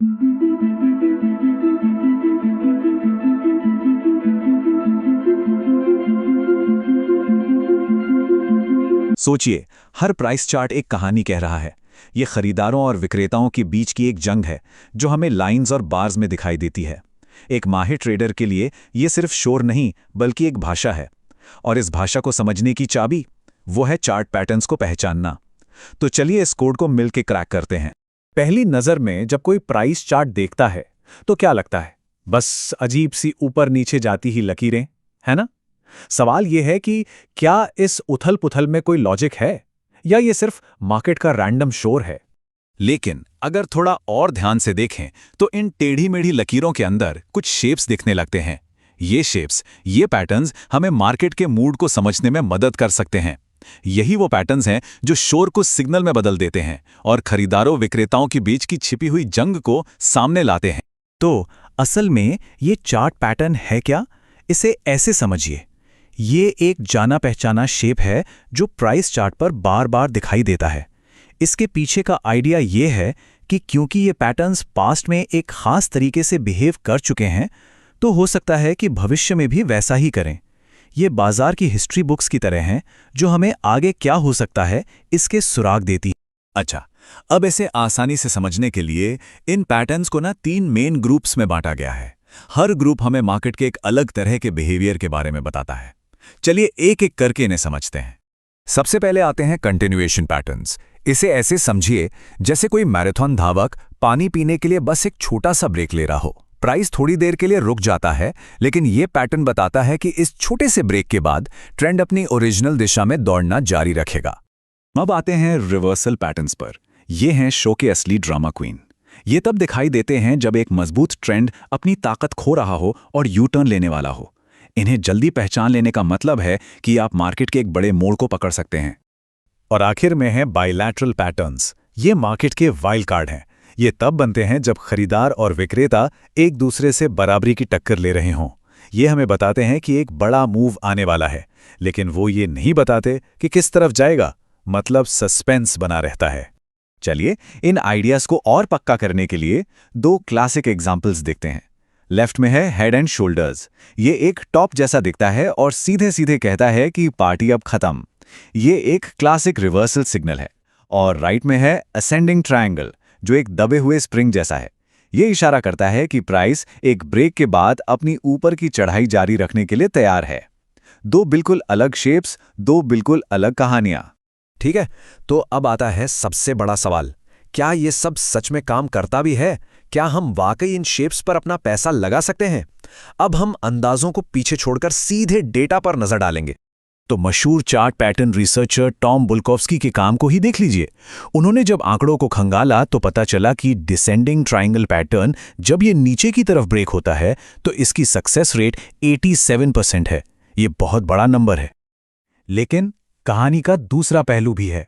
सोचिए, हर price chart एक कहानी कह रहा है। ये खरीदारों और विक्रेताओं के बीच की एक जंग है जो हमें लाइंस और बार्स में दिखाई देती है। एक माहिर ट्रेडर के लिए ये सिर्फ शोर नहीं बल्कि एक भाषा है, और इस भाषा को समझने की चाबी वो है चार्ट पैटर्न्स को पहचानना। तो चलिए इस कोड को मिलकर क्रैक करते हैं। पहली नज़र में जब कोई प्राइस चार्ट देखता है तो क्या लगता है? बस अजीब सी ऊपर नीचे जाती ही लकीरें, है ना? सवाल यह है कि क्या इस उथल-पुथल में कोई लॉजिक है या ये सिर्फ मार्केट का रैंडम शोर है? लेकिन अगर थोड़ा और ध्यान से देखें तो इन टेढ़ी-मेढ़ी लकीरों के अंदर कुछ शेप्स दिखने लगते हैं। ये शेप्स, ये पैटर्न्स हमें मार्केट के मूड को समझने में मदद कर सकते हैं। यही वो पैटर्न्स हैं जो शोर को सिग्नल में बदल देते हैं और खरीदारों विक्रेताओं के बीच की छिपी हुई जंग को सामने लाते हैं। तो असल में ये चार्ट पैटर्न है क्या? इसे ऐसे समझिए, ये एक जाना पहचाना शेप है जो प्राइस चार्ट पर बार बार दिखाई देता है। इसके पीछे का आइडिया ये है कि क्योंकि ये पैटर्न्स पास्ट में एक खास तरीके से बिहेव कर चुके हैं, तो हो सकता है कि भविष्य में भी वैसा ही करें। ये बाजार की हिस्ट्री बुक्स की तरह हैं जो हमें आगे क्या हो सकता है इसके सुराग देती है। अच्छा, अब इसे आसानी से समझने के लिए इन पैटर्न्स को 3 मेन ग्रुप्स में बांटा गया है। हर ग्रुप हमें मार्केट के एक अलग तरह के बिहेवियर के बारे में बताता है। चलिए एक एक करके इन्हें समझते हैं। सबसे पहले आते हैं कंटिन्यूएशन पैटर्न्स। इसे ऐसे समझिए जैसे कोई मैराथन धावक पानी पीने के लिए बस एक छोटा सा ब्रेक ले रहा हो। प्राइस थोड़ी देर के लिए रुक जाता है, लेकिन यह पैटर्न बताता है कि इस छोटे से ब्रेक के बाद ट्रेंड अपनी ओरिजिनल दिशा में दौड़ना जारी रखेगा। अब आते हैं रिवर्सल पैटर्न्स पर। ये हैं शो के असली ड्रामा क्वीन। ये तब दिखाई देते हैं जब एक मजबूत ट्रेंड अपनी ताकत खो रहा हो और यू टर्न लेने वाला हो। इन्हें जल्दी पहचान लेने का मतलब है कि आप मार्केट के एक बड़े मोड़ को पकड़ सकते हैं। और आखिर में है बायलैटरल पैटर्न्स। ये मार्केट के वाइल्ड कार्ड हैं। ये तब बनते हैं जब खरीदार और विक्रेता एक दूसरे से बराबरी की टक्कर ले रहे हों। ये हमें बताते हैं कि एक बड़ा मूव आने वाला है, लेकिन वो ये नहीं बताते कि किस तरफ जाएगा। मतलब सस्पेंस बना रहता है। चलिए इन आइडियाज को और पक्का करने के लिए 2 क्लासिक एग्जाम्पल्स देखते हैं। लेफ्ट में है हेड एंड शोल्डर्स। ये एक टॉप जैसा दिखता है और सीधे सीधे कहता है कि पार्टी अब खत्म। ये एक क्लासिक रिवर्सल सिग्नल है। और राइट में है असेंडिंग ट्रायंगल, जो एक दबे हुए स्प्रिंग जैसा है। ये इशारा करता है कि प्राइस एक ब्रेक के बाद अपनी ऊपर की चढ़ाई जारी रखने के लिए तैयार है। 2 बिल्कुल अलग शेप्स, 2 बिल्कुल अलग कहानियां। ठीक है, तो अब आता है सबसे बड़ा सवाल। क्या ये सब सच में काम करता भी है? क्या हम वाकई इन शेप्स पर अपना पैसा लगा सकते हैं? अब हम अंदाजों को पीछे छोड़कर सीधे डेटा पर नजर डालेंगे। तो मशहूर चार्ट पैटर्न रिसर्चर टॉम बुल्कोव्स्की के काम को ही देख लीजिए। उन्होंने जब आंकड़ों को खंगाला तो पता चला कि डिसेंडिंग ट्रायंगल पैटर्न जब ये नीचे की तरफ ब्रेक होता है तो इसकी सक्सेस रेट 87% है। ये बहुत बड़ा नंबर है। लेकिन कहानी का दूसरा पहलू भी है।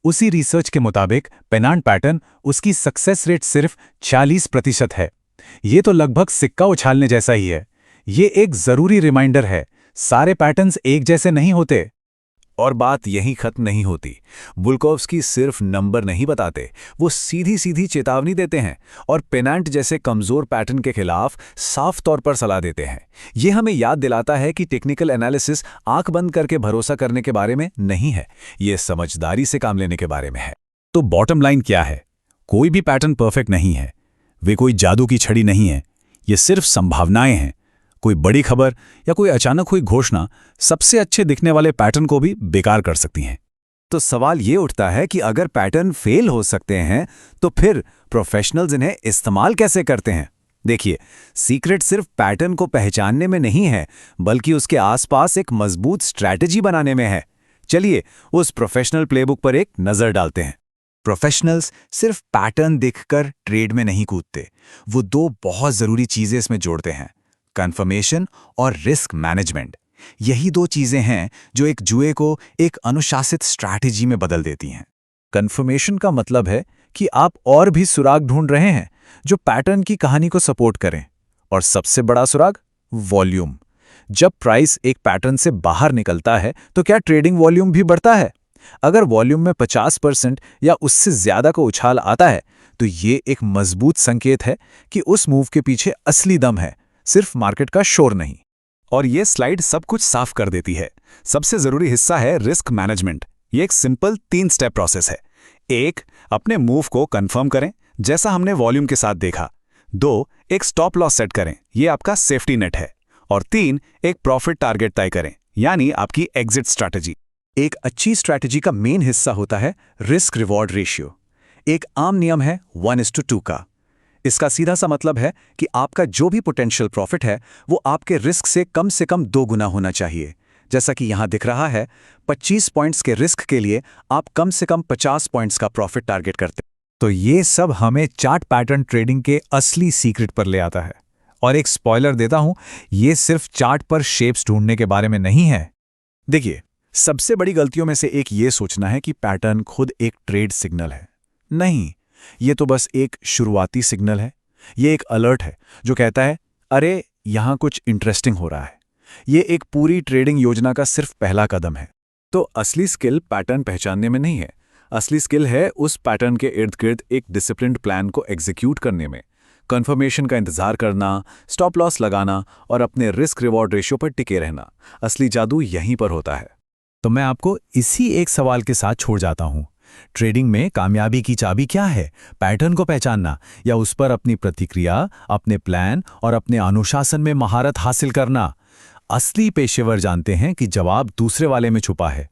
उसी रिसर्च के मुताबिक पेनांट पैटर्न, उसकी सक्सेस रेट सिर्फ 40% है। ये तो लगभग सिक्का उछालने जैसा ही है। ये एक जरूरी रिमाइंडर है, सारे पैटर्न्स एक जैसे नहीं होते। और बात यहीं खत्म नहीं होती। बुल्कोव्स्की सिर्फ नंबर नहीं बताते, वो सीधी सीधी चेतावनी देते हैं और पेनांट जैसे कमजोर पैटर्न के खिलाफ साफ तौर पर सलाह देते हैं। ये हमें याद दिलाता है कि टेक्निकल एनालिसिस आंख बंद करके भरोसा करने के बारे में नहीं है, ये समझदारी से काम लेने के बारे में है। तो बॉटम लाइन क्या है? कोई भी पैटर्न परफेक्ट नहीं है। वे कोई जादू की छड़ी नहीं है। ये सिर्फ संभावनाएं हैं। कोई बड़ी खबर या कोई अचानक हुई घोषणा सबसे अच्छे दिखने वाले पैटर्न को भी बेकार कर सकती हैं। तो सवाल ये उठता है कि अगर पैटर्न फेल हो सकते हैं तो फिर प्रोफेशनल्स इन्हें इस्तेमाल कैसे करते हैं? देखिए, सीक्रेट सिर्फ पैटर्न को पहचानने में नहीं है, बल्कि उसके आसपास एक मजबूत स्ट्रैटेजी बनाने में है। चलिए उस प्रोफेशनल प्लेबुक पर एक नजर डालते हैं। प्रोफेशनल्स सिर्फ पैटर्न देखकर ट्रेड में नहीं कूदते, वो 2 बहुत जरूरी चीजें इसमें जोड़ते हैं, कन्फर्मेशन और रिस्क मैनेजमेंट। यही 2 चीजें हैं जो एक जुए को एक अनुशासित स्ट्रैटेजी में बदल देती हैं। कन्फर्मेशन का मतलब है कि आप और भी सुराग ढूंढ रहे हैं जो पैटर्न की कहानी को सपोर्ट करें। और सबसे बड़ा सुराग, वॉल्यूम। जब प्राइस एक पैटर्न से बाहर निकलता है तो क्या ट्रेडिंग वॉल्यूम भी बढ़ता है? अगर वॉल्यूम में 50% या उससे ज्यादा का उछाल आता है तो ये एक मजबूत संकेत है कि उस मूव के पीछे असली दम है, सिर्फ मार्केट का शोर नहीं। और ये स्लाइड सब कुछ साफ कर देती है। सबसे जरूरी हिस्सा है रिस्क मैनेजमेंट। ये एक सिंपल 3 स्टेप प्रोसेस है। 1, अपने मूव को कंफर्म करें, जैसा हमने वॉल्यूम के साथ देखा। 2, एक स्टॉप लॉस सेट करें, ये आपका सेफ्टी नेट है। और 3, एक प्रॉफिट टारगेट तय करें, यानी आपकी एग्जिट स्ट्रैटेजी। एक अच्छी स्ट्रैटेजी का मेन हिस्सा होता है रिस्क रिवॉर्ड रेशियो। एक आम नियम है 1:2 का। इसका सीधा सा मतलब है कि आपका जो भी पोटेंशियल प्रॉफिट है वो आपके रिस्क से कम 2 गुना होना चाहिए। जैसा कि यहां दिख रहा है, 25 पॉइंट्स के रिस्क के लिए आप कम से कम 50 पॉइंट्स का प्रॉफिट टारगेट करते हैं। तो ये सब हमें चार्ट पैटर्न ट्रेडिंग के असली सीक्रेट पर ले आता है। और एक स्पॉइलर देता हूं, ये सिर्फ चार्ट पर शेप्स ढूंढने के बारे में नहीं है। देखिए, सबसे बड़ी गलतियों में से एक ये सोचना है कि पैटर्न खुद एक ट्रेड सिग्नल है। नहीं, ये तो बस एक शुरुआती सिग्नल है। ये एक अलर्ट है जो कहता है, अरे यहां कुछ इंटरेस्टिंग हो रहा है। ये एक पूरी ट्रेडिंग योजना का सिर्फ पहला कदम है। तो असली स्किल पैटर्न पहचानने में नहीं है। असली स्किल है उस पैटर्न के इर्द गिर्द एक डिसिप्लिन्ड प्लान को एग्जीक्यूट करने में, कंफर्मेशन का इंतजार करना, स्टॉप लॉस लगाना और अपने रिस्क रिवॉर्ड रेशियो पर टिके रहना। असली जादू यहीं पर होता है। तो मैं आपको इसी एक सवाल के साथ छोड़ जाता हूं। ट्रेडिंग में कामयाबी की चाबी क्या है? पैटर्न को पहचानना, या उस पर अपनी प्रतिक्रिया, अपने प्लान और अपने अनुशासन में महारत हासिल करना? असली पेशेवर जानते हैं कि जवाब दूसरे वाले में छुपा है।